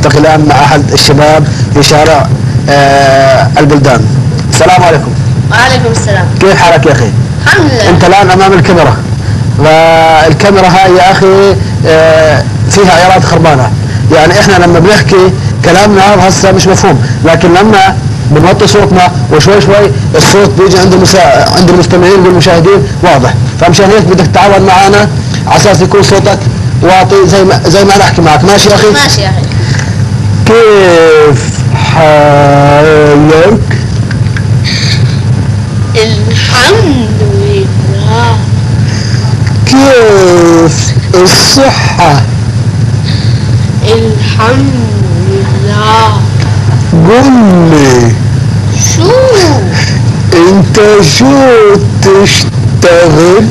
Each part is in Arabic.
نلتقي الآن مع أحد الشباب في شارع البلدان. السلام عليكم. وعليكم السلام. كيف حالك يا أخي؟ الحمد لله. أنت الآن أمام الكاميرا، والكاميرا هاي يا أخي فيها إيراد خربانة. يعني إحنا لما بنحكي كلامنا هسه مش مفهوم، لكن لما بنوطي صوتنا وشوي شوي الصوت بيجي عند المستمعين والمشاهدين واضح. فمشان هيك بدك تتعاون معنا على اساس يكون صوتك واطي زي ما نحكي معك. ماشي يا اخي؟ ماشي يا اخي. كيف حالك؟ الحمد لله. كيف الصحة؟ الحمد لله. قل لي شو؟ انت شو تشتغل؟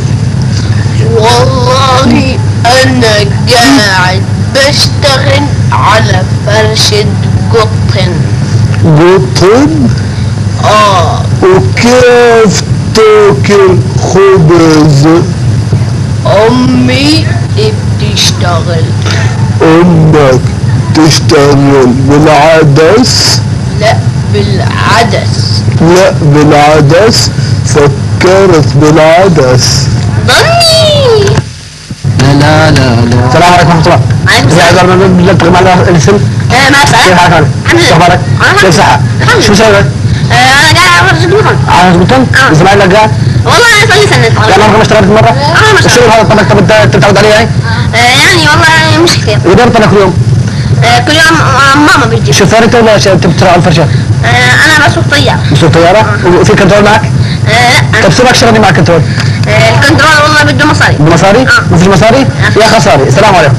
والله انا قاعد بشتغل على فرشة قطن. قطن؟ وكيف تاكل خبز؟ امي بتشتغل. امك تشتغل بالعدس؟ لا بالعدس. لا بالعدس، فكرت بالعدس. ضني. لا السلام عليكم ورحمة الله. عليكم السلام. إذا قدرنا نلتقي مع الاسم. ما اسمع. كيف حالك؟ كيف أخبارك؟ كيف صحة؟ شو مسوي؟ انا قاعد على فرشة قطن. على قطن؟ زمايلك قاعد؟ والله انا صار لي سنة. يعني عمرك ما اشتغلت مرة؟ ما اشتغلت. الشغل هذا طبعا انت متعود عليه يعني؟ يعني والله مش كثير. قدرت انا كل يوم؟ كل يوم ماما بتجي. شوفير انت ولا بتسرع على الفرشة؟ انا بسوق طيارة. بسوق طيارة؟ وفي كنترول معك؟ لا. طب سيبك شغلني مع الكنترول. الكنترول والله بده مصاري. بمصاري؟ ما فيش مصاري؟ يا خساري. السلام عليكم.